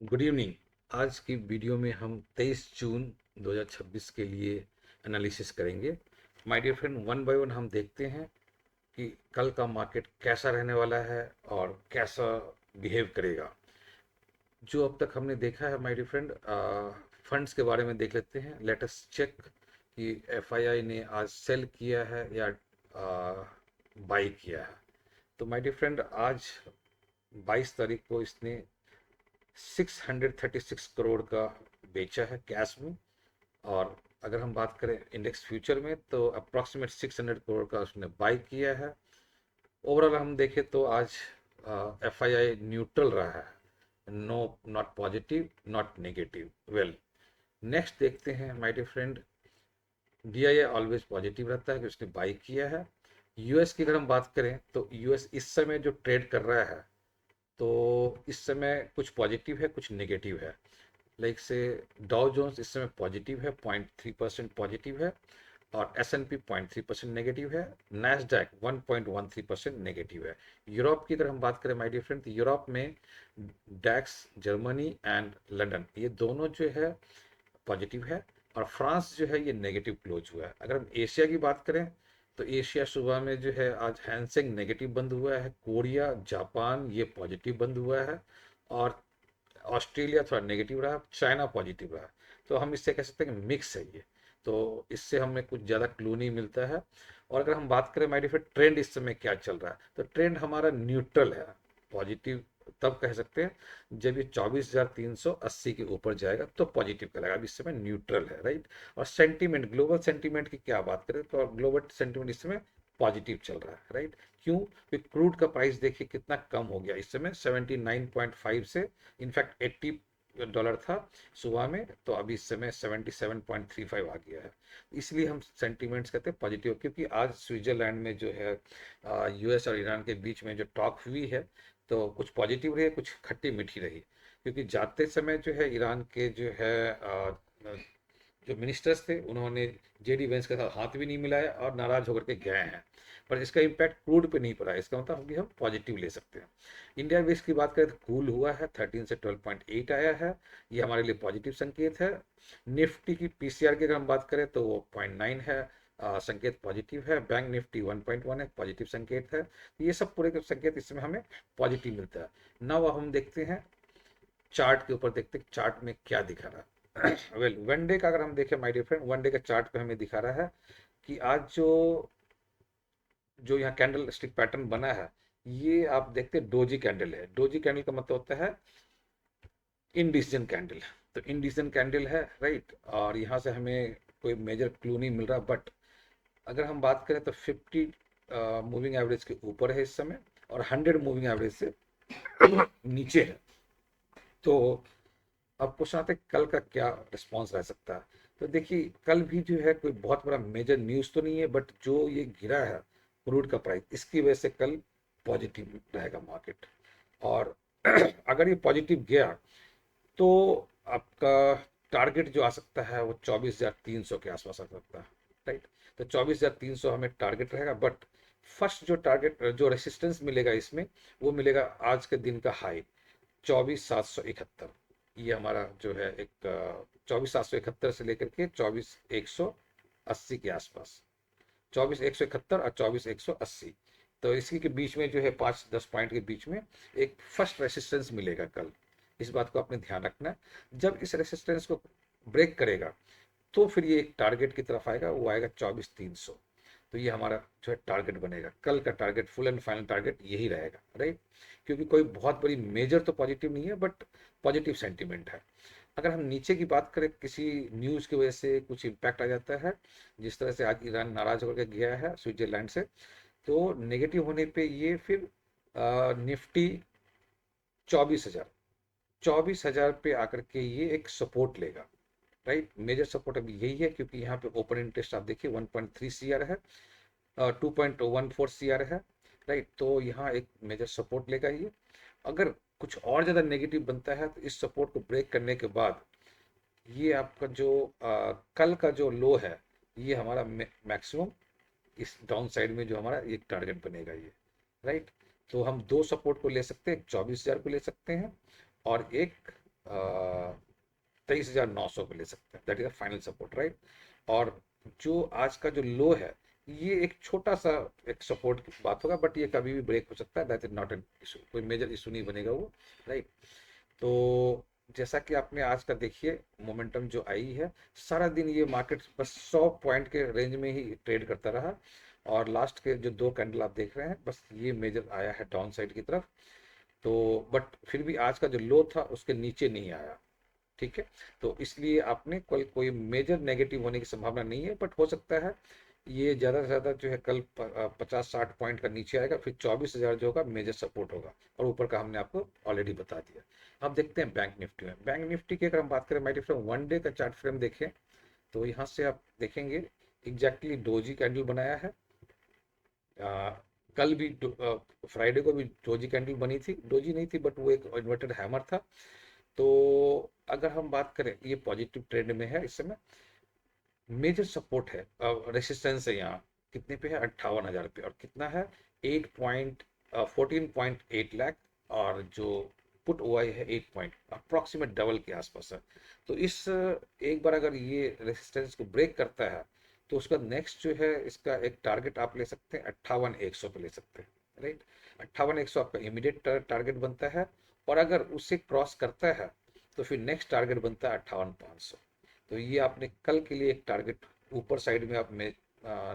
Good evening. आज की video में हम 23 जून 2026 के लिए एनालिसिस करेंगे। My dear friend, one by one हम देखते हैं कि कल का मार्केट कैसा रहने वाला है और कैसा बिहेव करेगा। जो अब तक हमने देखा है माय डियर फ्रेंड, फंड्स के बारे में देख लेते हैं। लेट अस चेक कि एफआईआई ने आज सेल किया है या बाई किया है। तो माय डियर फ्रेंड, आज 22 तारीख को इसने 636 करोड़ का बेचा है कैश में। और अगर हम बात करें इंडेक्स फ्यूचर में तो अप्रॉक्सीमेट 600 करोड़ का उसने बाई किया है। ओवरऑल हम देखें तो आज एफ आई आई न्यूट्रल रहा है, no, not positive not negative. Well, next देखते हैं my dear friend. D I always positive रहता है कि उसने बाई किया है। यूएस की अगर हम बात करें तो यूएस इस समय जो ट्रेड कर रहा है, तो इस समय कुछ पॉजिटिव है कुछ नेगेटिव है। लाइक से डाउ जोन्स इस समय पॉजिटिव है, 0.3% पॉजिटिव है, और एस एन पी 0.3% नेगेटिव है। नैस्डैक 1.13% नेगेटिव है। यूरोप की अगर हम बात करें माय डियर फ्रेंड, तो यूरोप में डैक्स जर्मनी एंड लंदन ये दोनों जो है पॉजिटिव है, और फ्रांस जो है ये नेगेटिव क्लोज हुआ है। अगर हम एशिया की बात करें तो एशिया सुबह में जो है आज हैंसेंग नेगेटिव बंद हुआ है, कोरिया जापान ये पॉजिटिव बंद हुआ है, और ऑस्ट्रेलिया थोड़ा नेगेटिव रहा, चाइना पॉजिटिव रहा। तो हम इससे कह सकते हैं कि मिक्स है ये। तो इससे हमें कुछ ज़्यादा क्लू नहीं मिलता है। और अगर हम बात करें माय डियर ट्रेंड इस समय क्या चल रहा है, तो ट्रेंड हमारा न्यूट्रल है। पॉजिटिव तब कह सकते हैं जब ये 24,380 के ऊपर जाएगा तो पॉजिटिव करेगा। अभी इस समय न्यूट्रल है, राइट। और सेंटीमेंट, ग्लोबल सेंटीमेंट की क्या बात करें तो ग्लोबल सेंटीमेंट इस समय पॉजिटिव चल रहा है, राइट। क्यों? क्योंकि क्रूड का प्राइस देखिए कितना कम हो गया इस समय, 79.5 से इनफैक्ट $80 था सुबह में, तो अभी इस समय 77.35 आ गया है। इसलिए हम सेंटीमेंट्स कहते हैं पॉजिटिव, क्योंकि आज स्विट्जरलैंड में जो है यूएस और ईरान के बीच में जो टॉक हुई है, तो कुछ पॉजिटिव रही, कुछ खट्टी मीठी रही। क्योंकि जाते समय जो है ईरान के जो है जो मिनिस्टर्स थे उन्होंने जेडी वेंस के साथ हाथ भी नहीं मिलाया और नाराज होकर के गए हैं। पर इसका इम्पैक्ट क्रूड पे नहीं पड़ा है, इसका मतलब कि हम पॉजिटिव ले सकते हैं। इंडिया बेस की बात करें तो कूल हुआ है, 13 से 12.8 आया है, ये हमारे लिए पॉजिटिव संकेत है। निफ्टी की पीसीआर की अगर हम बात करें तो वो 0.9 है, संकेत पॉजिटिव है। बैंक निफ्टी 1.1 है, पॉजिटिव संकेत है। तो ये सब पूरे के संकेत इसमें हमें पॉजिटिव मिलता है। नाउ हम देखते हैं चार्ट के ऊपर, देखते हैं चार्ट में क्या दिखा रहा है। वेल, वन डे का अगर हम देखें my dear friend, one day का चार्ट पे हमें दिखा रहा है कि आज जो जो यहाँ कैंडल स्टिक पैटर्न बना है, ये आप देखते हैं डोजी कैंडल है। डोजी कैंडल का मतलब होता है इनडिसीजन कैंडल। तो इनडिसीजन कैंडल है, राइट। और यहाँ से हमें कोई मेजर क्लू नहीं मिल रहा, बट अगर हम बात करें तो 50 मूविंग एवरेज के ऊपर है इस समय, और 100 मूविंग एवरेज से नीचे है। तो अब क्वेश्चन आता है कल का क्या रिस्पॉन्स रह सकता है। तो देखिए कल भी जो है कोई बहुत बड़ा मेजर न्यूज़ तो नहीं है, बट जो ये गिरा है क्रूड का प्राइस, इसकी वजह से कल पॉजिटिव रहेगा मार्केट। और अगर ये पॉजिटिव गया तो आपका टारगेट जो आ सकता है वो 24,300 के आसपास आ सकता है, राइट। तो 24,300 हमें टारगेट रहेगा, बट फर्स्ट जो टारगेट जो रेसिस्टेंस मिलेगा इसमें, वो मिलेगा आज के दिन का हाई 24,771। ये हमारा जो है एक 24,771 से लेकर के 24,180 के आसपास, 24,171 और 24,180। तो इसी के बीच में जो है 5-10 पॉइंट के बीच में एक फर्स्ट रेसिस्टेंस मिलेगा कल। इस बात को आपने ध्यान रखना है। जब इस रेसिस्टेंस को ब्रेक करेगा तो फिर ये एक टारगेट की तरफ आएगा, वो आएगा 24,300। तो ये हमारा जो है टारगेट बनेगा, कल का target, full and final target यही रहेगा, राइट। क्योंकि कोई बहुत बड़ी मेजर तो पॉजिटिव नहीं है, बट पॉजिटिव सेंटीमेंट है। अगर हम नीचे की बात करें, किसी न्यूज़ की वजह से कुछ इम्पैक्ट आ जाता है, जिस तरह से आज ईरान नाराज होकर गया है स्विट्जरलैंड से, तो नेगेटिव होने पे ये फिर निफ्टी 24,000 पे आकर के ये एक सपोर्ट लेगा, राइट। मेजर सपोर्ट अभी यही है, क्योंकि यहाँ पे ओपन इंटरेस्ट आप देखिए 1.3 सी आर है, 2.14 सी आर है, राइट। तो यहाँ एक मेजर सपोर्ट लेगा ये। अगर कुछ और ज़्यादा नेगेटिव बनता है तो इस सपोर्ट को ब्रेक करने के बाद ये आपका जो कल का जो लो है, ये हमारा मैक्सिमम इस डाउन साइड में जो हमारा एक टारगेट बनेगा ये, राइट। तो हम दो सपोर्ट को ले सकते हैं, 24,000 को ले सकते हैं और एक 23,900 पे ले सकते हैं, that is final support, right. और जो आज का जो लो है, ये एक छोटा सा एक सपोर्ट की बात होगा, बट ये कभी भी ब्रेक हो सकता है, that is not an issue, कोई मेजर इशू नहीं बनेगा वो, राइट। तो जैसा कि आपने आज का देखिए मोमेंटम जो आई है, सारा दिन ये मार्केट बस 100 पॉइंट के रेंज में ही ट्रेड करता रहा, और लास्ट के जो दो कैंडल आप देख रहे हैं, बस ये मेजर आया है डाउन साइड की तरफ। तो बट फिर भी आज का जो लो था उसके नीचे नहीं आया, ठीक है। तो इसलिए आपने कोई मेजर नेगेटिव होने की संभावना नहीं है, बट हो सकता है ये ज़्यादा से ज़्यादा जो है कल 50-60 पॉइंट का नीचे आएगा, फिर 24,000 जो होगा मेजर सपोर्ट होगा, और ऊपर का हमने आपको ऑलरेडी बता दिया। अब देखते हैं बैंक निफ्टी में। बैंक निफ्टी की अगर हम बात करें my dear friend, one day का चार्ट फ्रेम देखें तो यहाँ से आप देखेंगे एग्जैक्टली डोजी कैंडल बनाया है। आ, कल भी फ्राइडे को भी डोजी कैंडल बनी थी, डोजी नहीं थी बट वो एक इन्वर्टेड हैमर था। तो अगर हम बात करें, ये पॉजिटिव ट्रेंड में है इस समय। मेजर सपोर्ट है, रेसिस्टेंस है यहाँ कितने पे है, 58,000 पे, और कितना है 14.8 लाख, और जो पुट हुआ है 8 पॉइंट, अप्रॉक्सीमेट डबल के आसपास है। तो इस एक बार अगर ये रेसिस्टेंस को ब्रेक करता है, तो उसका नेक्स्ट जो है इसका एक टारगेट आप ले सकते हैं 58,100 पे ले सकते हैं, राइट। 58,100 आपका इमीडिएट टारगेट बनता है, और अगर उसे क्रॉस करता है तो फिर नेक्स्ट टारगेट बनता है 58,500। तो ये आपने कल के लिए एक टारगेट ऊपर साइड में आप में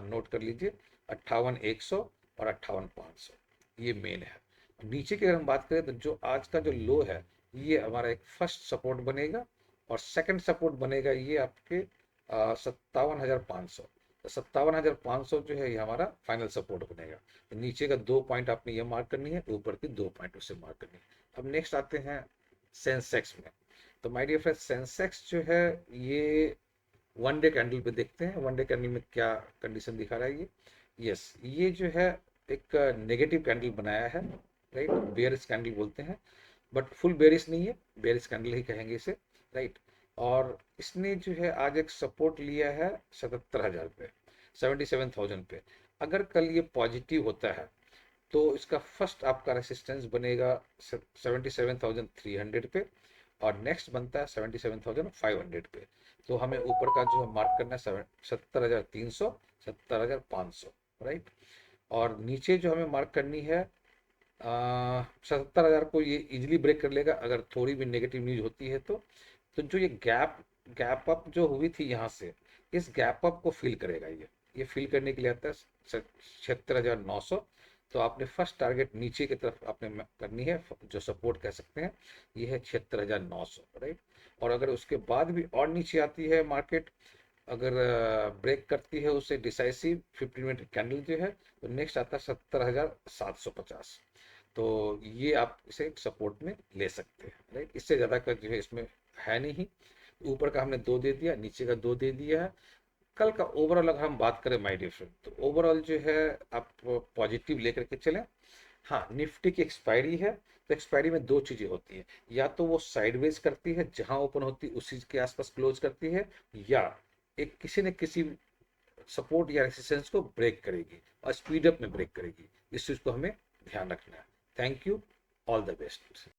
नोट कर लीजिए, 58,100 और 58,500, ये मेन है। नीचे की अगर हम बात करें तो जो आज का जो लो है, ये हमारा एक फर्स्ट सपोर्ट बनेगा, और सेकंड सपोर्ट बनेगा ये आपके 57,500। तो 57,500 जो है ये हमारा फाइनल सपोर्ट बनेगा। तो नीचे का 2 पॉइंट आपने ये मार्क करनी है, ऊपर की 2 पॉइंट उसे मार्क करनी है। अब नेक्स्ट आते हैं सेंसेक्स में। तो माय डियर फ्रेंड, सेंसेक्स जो है ये वन डे कैंडल पे देखते हैं, वन डे कैंडल में क्या कंडीशन दिखा रहा है ये। यस, ये जो है एक नेगेटिव कैंडल बनाया है, राइट, बेयरिश कैंडल बोलते हैं, बट फुल बेयरिश नहीं है, बेयरिश कैंडल ही कहेंगे इसे, राइट। और इसने जो है आज एक सपोर्ट लिया है 77,000 पे, 77,000 पे। अगर कल ये पॉजिटिव होता है तो इसका फर्स्ट आपका रेसिस्टेंस बनेगा 77,300 पे, और नेक्स्ट बनता है 77,500 पे। तो हमें ऊपर का जो मार्क करना है 70,300, 70,500, राइट। और नीचे जो हमें मार्क करनी है 77,000 को ये इजिली ब्रेक कर लेगा अगर थोड़ी भी नेगेटिव न्यूज होती है तो जो ये गैप गैप अप जो हुई थी यहाँ से, इस गैप अप को फिल करेगा ये फिल करने के लिए आता है 76,900। तो आपने फर्स्ट टारगेट नीचे की तरफ आपने करनी है, जो सपोर्ट कह सकते हैं, ये है 76,900, राइट। और अगर उसके बाद भी और नीचे आती है मार्केट, अगर ब्रेक करती है उसे डिसाइसिव 15 मिनट कैंडल जो है, तो नेक्स्ट आता है 70,750। तो ये आप इसे सपोर्ट में ले सकते हैं, राइट। इससे ज़्यादा का जो है इसमें है नहीं। ऊपर का हमने 2 दे दिया, नीचे का 2 दे दिया है। कल का ओवरऑल अगर हम बात करें माय डियर फ्रेंड, तो ओवरऑल जो है आप पॉजिटिव लेकर के चलें। हाँ, निफ्टी की एक्सपायरी है, तो एक्सपायरी में 2 चीज़ें होती हैं, या तो वो साइडवेज करती है, जहां ओपन होती है उसी के आसपास क्लोज करती है, या एक किसी न किसी सपोर्ट या रेसिस्टेंस को ब्रेक करेगी, और स्पीड अप में ब्रेक करेगी। इस चीज़ को हमें ध्यान रखना है। Thank you, all the best.